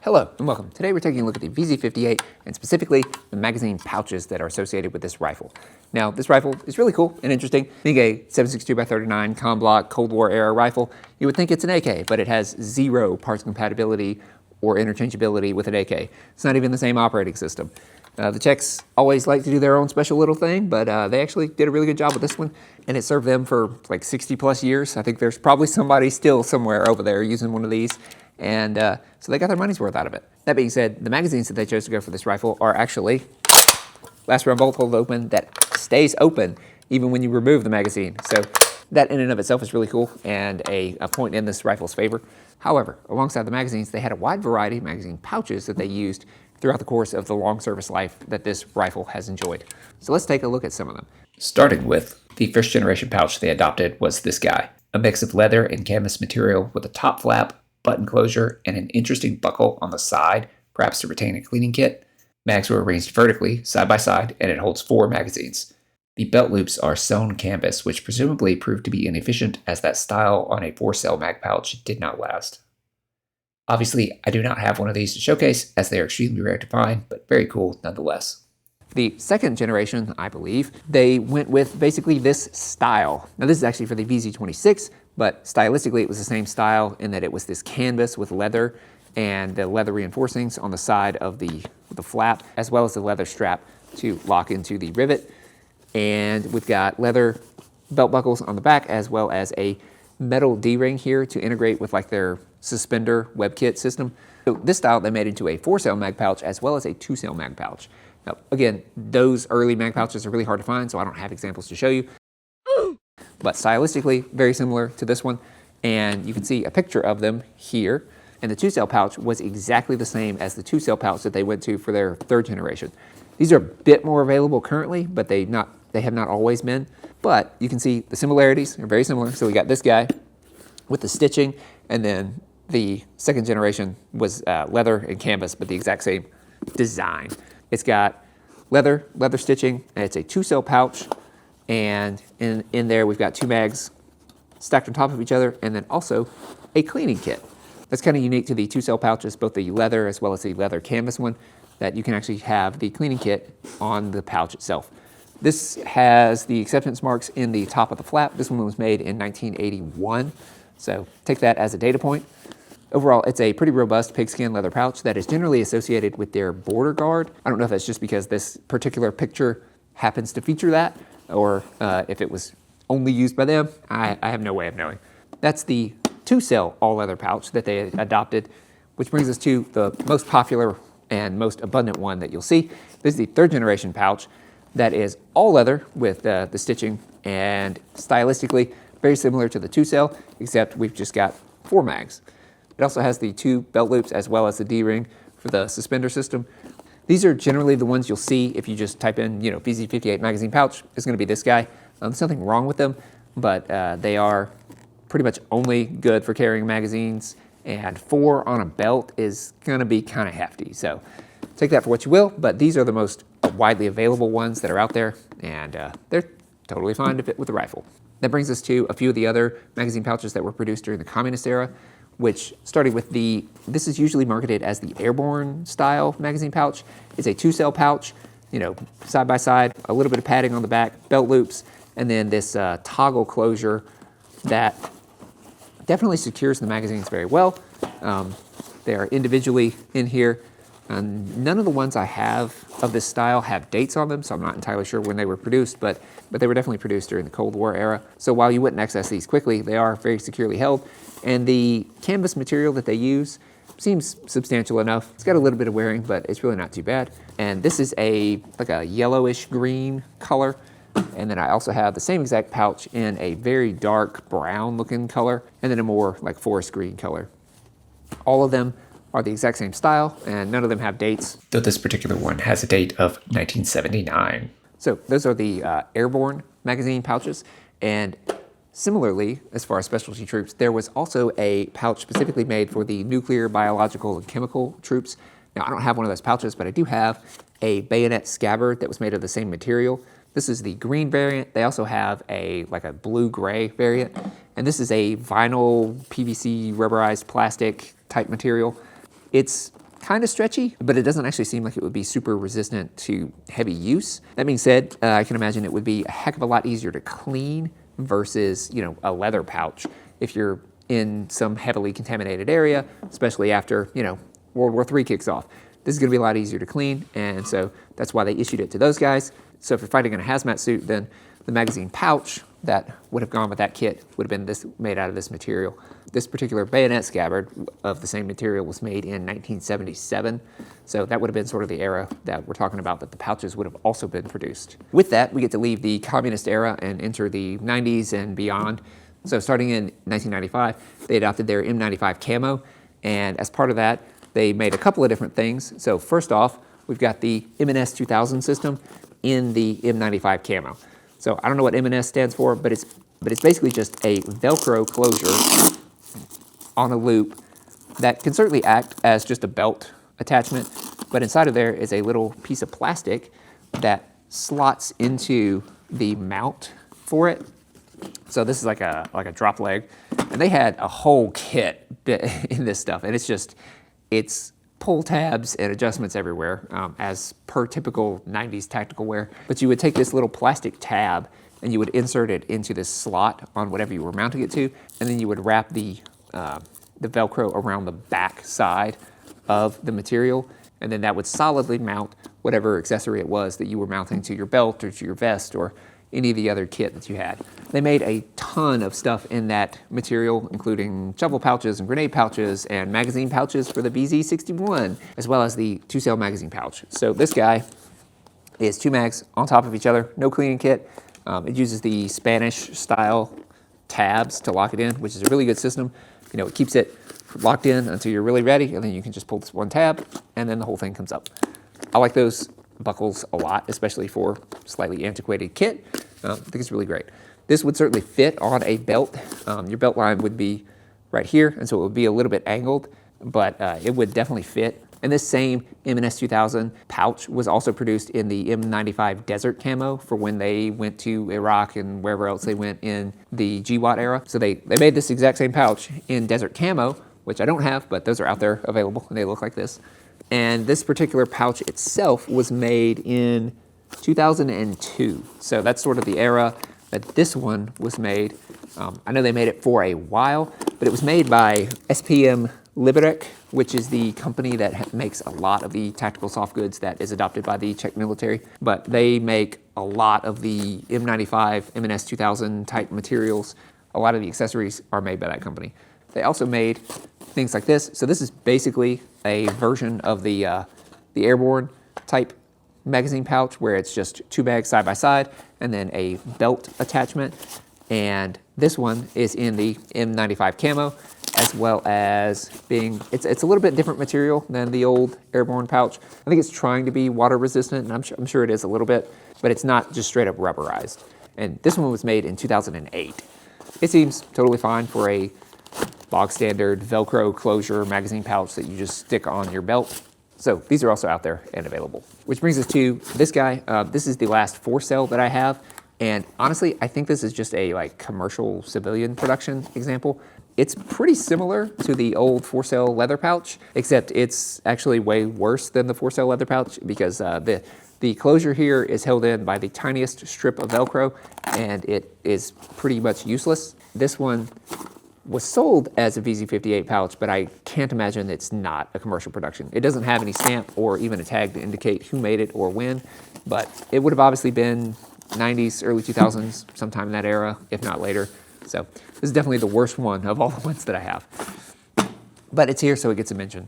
Hello and welcome. Today we're taking a look at the vz58 and specifically the magazine pouches that are associated with this rifle. Now this rifle is really cool and interesting. Being a 7.62x39 com block Cold War era rifle, you would think it's an AK, but it has zero parts compatibility or interchangeability with an AK. It's not even the same operating system. The Czechs always like to do their own special little thing, but they actually did a really good job with this one, and it served them for like 60 plus years. I think there's probably somebody still somewhere over there using one of these, and so they got their money's worth out of it. That being said, the magazines that they chose to go for this rifle are actually last round bolt hold open that stays open even when you remove the magazine. So that in and of itself is really cool and a point in this rifle's favor. However, alongside the magazines, they had a wide variety of magazine pouches that they used throughout the course of the long service life that this rifle has enjoyed. So let's take a look at some of them. Starting with the first generation pouch they adopted was this guy. A mix of leather and canvas material with a top flap, button closure, and an interesting buckle on the side, perhaps to retain a cleaning kit. Mags were arranged vertically, side by side, and it holds 4 magazines. The belt loops are sewn canvas, which presumably proved to be inefficient as that style on a 4-cell mag pouch did not last. Obviously, I do not have one of these to showcase as they are extremely rare to find, but very cool nonetheless. The second generation, I believe, they went with basically this style. Now this is actually for the VZ26, but stylistically it was the same style in that it was this canvas with leather and the leather reinforcings on the side of the flap, as well as the leather strap to lock into the rivet. And we've got leather belt buckles on the back, as well as a metal D-ring here to integrate with like their suspender web kit system. So this style they made into a 4-cell mag pouch as well as a 2-cell mag pouch. Now again, those early mag pouches are really hard to find, so I don't have examples to show you. But stylistically, very similar to this one, and you can see a picture of them here. And the 2-cell pouch was exactly the same as the 2-cell pouch that they went to for their third generation. These are a bit more available currently, but they have not always been. But you can see the similarities are very similar. So we got this guy with the stitching, and then the second generation was leather and canvas, but the exact same design. It's got leather stitching, and it's a 2-cell pouch. And in there, we've got 2 mags stacked on top of each other, and then also a cleaning kit. That's kind of unique to the 2-cell pouches, both the leather as well as the leather canvas one, that you can actually have the cleaning kit on the pouch itself. This has the acceptance marks in the top of the flap. This one was made in 1981, so take that as a data point. Overall, it's a pretty robust pigskin leather pouch that is generally associated with their border guard. I don't know if that's just because this particular picture happens to feature that, or if it was only used by them. I have no way of knowing. That's the 2-cell all-leather pouch that they adopted, which brings us to the most popular and most abundant one that you'll see. This is the third generation pouch that is all leather with the stitching, and stylistically very similar to the 2-cell, except we've just got 4 mags. It also has the 2 belt loops as well as the D-ring for the suspender system. These are generally the ones you'll see if you just type in, vz58 magazine pouch. It's going to be this guy. There's nothing wrong with them, but they are pretty much only good for carrying magazines, and 4 on a belt is going to be kind of hefty. So take that for what you will, but these are the most widely available ones that are out there, and they're totally fine to fit with the rifle. That brings us to a few of the other magazine pouches that were produced during the communist era, which started with this is usually marketed as the airborne style magazine pouch. It's a 2-cell pouch, side by side, a little bit of padding on the back, belt loops, and then this toggle closure that definitely secures the magazines very well. They are individually in here. None of the ones I have of this style have dates on them, so I'm not entirely sure when they were produced, but they were definitely produced during the Cold War era. So while you wouldn't access these quickly, they are very securely held. And the canvas material that they use seems substantial enough. It's got a little bit of wearing, but it's really not too bad. And this is like a yellowish green color. And then I also have the same exact pouch in a very dark brown looking color, and then a more like forest green color. All of them are the exact same style, and none of them have dates. Though this particular one has a date of 1979. So those are the airborne magazine pouches. And similarly, as far as specialty troops, there was also a pouch specifically made for the nuclear, biological, and chemical troops. Now, I don't have one of those pouches, but I do have a bayonet scabbard that was made of the same material. This is the green variant. They also have a blue-gray variant. And this is a vinyl PVC rubberized plastic type material. It's kind of stretchy, but it doesn't actually seem like it would be super resistant to heavy use. That being said, I can imagine it would be a heck of a lot easier to clean versus, you know, a leather pouch if you're in some heavily contaminated area, especially after, you know, World War III kicks off. This is going to be a lot easier to clean, and so that's why they issued it to those guys. So if you're fighting in a hazmat suit, then the magazine pouch that would have gone with that kit would have been this, made out of this material. This particular bayonet scabbard of the same material was made in 1977, so that would have been sort of the era that we're talking about that the pouches would have also been produced. With that, we get to leave the communist era and enter the 90s and beyond. So starting in 1995, they adopted their M95 camo, and as part of that, they made a couple of different things. So first off, we've got the M&S 2000 system in the M95 camo. So I don't know what M&S stands for, but it's basically just a Velcro closure on a loop that can certainly act as just a belt attachment, but inside of there is a little piece of plastic that slots into the mount for it. So this is like a drop leg, and they had a whole kit in this stuff, and it's pull tabs and adjustments everywhere, as per typical 90s tactical wear. But you would take this little plastic tab and you would insert it into this slot on whatever you were mounting it to, and then you would wrap the Velcro around the back side of the material, and then that would solidly mount whatever accessory it was that you were mounting to your belt or to your vest or any of the other kit that you had. They made a ton of stuff in that material, including shovel pouches and grenade pouches and magazine pouches for the vz58, as well as the 2-cell magazine pouch. So this guy is 2 mags on top of each other, no cleaning kit. It uses the Spanish style tabs to lock it in, which is a really good system. You know, it keeps it locked in until you're really ready, and then you can just pull this one tab, and then the whole thing comes up. I like those buckles a lot, especially for slightly antiquated kit. I think it's really great. This would certainly fit on a belt. Your belt line would be right here, and so it would be a little bit angled, but it would definitely fit. And this same M&S 2000 pouch was also produced in the M95 Desert camo for when they went to Iraq and wherever else they went in the GWOT era. So they made this exact same pouch in Desert camo, which I don't have, but those are out there available, and they look like this. And this particular pouch itself was made in 2002. So that's sort of the era that this one was made. I know they made it for a while, but it was made by SPM Liberec, which is the company that makes a lot of the tactical soft goods that is adopted by the Czech military. But they make a lot of the M95, M&S 2000 type materials. A lot of the accessories are made by that company. They also made things like this. So this is basically a version of the airborne type magazine pouch where it's just 2 bags side by side and then a belt attachment. And this one is in the M95 camo, as well as being, it's a little bit different material than the old airborne pouch. I think it's trying to be water resistant, and I'm sure it is a little bit, but it's not just straight up rubberized. And this one was made in 2008. It seems totally fine for a bog standard Velcro closure magazine pouch that you just stick on your belt. So these are also out there and available. Which brings us to this guy. This is the last 4-cell that I have. And honestly, I think this is just a commercial civilian production example. It's pretty similar to the old 4-cell leather pouch, except it's actually way worse than the 4-cell leather pouch because the closure here is held in by the tiniest strip of Velcro, and it is pretty much useless. This one was sold as a vz58 pouch, but I can't imagine it's not a commercial production. It doesn't have any stamp or even a tag to indicate who made it or when, but it would have obviously been 90s, early 2000s, sometime in that era, if not later. So this is definitely the worst one of all the ones that I have. But it's here, so it gets a mention.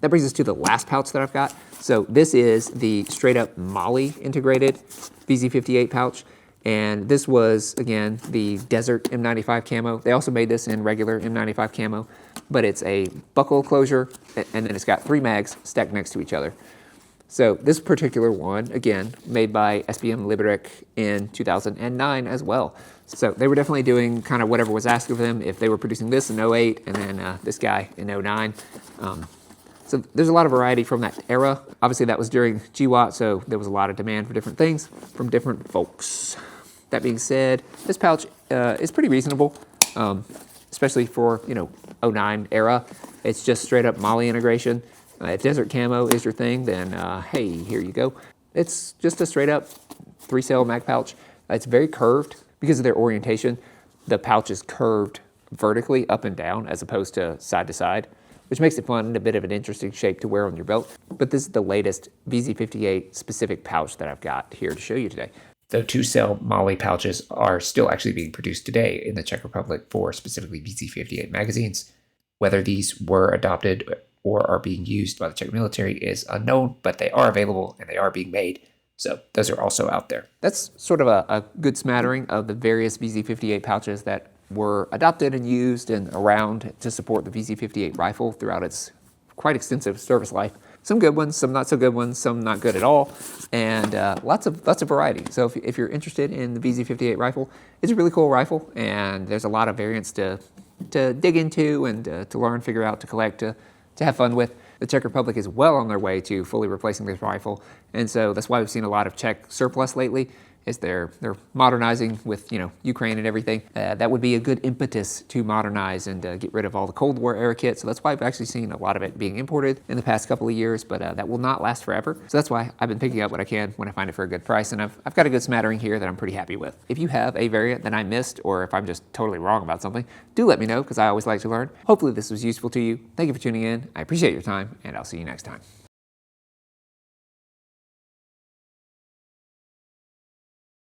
That brings us to the last pouch that I've got. So this is the straight up MOLLE integrated vz58 pouch. And this was, again, the Desert M95 camo. They also made this in regular M95 camo, but it's a buckle closure, and then it's got 3 mags stacked next to each other. So this particular one, again, made by SPM Liberec in 2009 as well. So they were definitely doing kind of whatever was asked of them if they were producing this in 08 and then this guy in 09. So there's a lot of variety from that era. Obviously that was during GWOT, so there was a lot of demand for different things from different folks. That being said, this pouch is pretty reasonable, especially for 09 era. It's just straight up MOLLE integration. If desert camo is your thing, then hey, here you go. It's just a straight up 3-cell mag pouch. It's very curved because of their orientation. The pouch is curved vertically up and down as opposed to side, which makes it fun and a bit of an interesting shape to wear on your belt. But this is the latest vz58 specific pouch that I've got here to show you today. The 2-cell MOLLE pouches are still actually being produced today in the Czech Republic for specifically vz58 magazines. Whether these were adopted or are being used by the Czech military is unknown, but they are available and they are being made. So those are also out there. That's sort of a good smattering of the various vz58 pouches that were adopted and used and around to support the vz58 rifle throughout its quite extensive service life. Some good ones, some not so good ones, some not good at all, and lots of variety. So if you're interested in the vz58 rifle, it's a really cool rifle, and there's a lot of variants to dig into and to learn, figure out, to collect, to have fun with. The Czech Republic is well on their way to fully replacing this rifle, and so that's why we've seen a lot of Czech surplus lately. Is they're modernizing with Ukraine and everything. That would be a good impetus to modernize and get rid of all the Cold War era kit. So that's why I've actually seen a lot of it being imported in the past couple of years, but that will not last forever. So that's why I've been picking up what I can when I find it for a good price, and I've got a good smattering here that I'm pretty happy with. If you have a variant that I missed, or if I'm just totally wrong about something, do let me know, because I always like to learn. Hopefully this was useful to you. Thank you for tuning in. I appreciate your time, and I'll see you next time.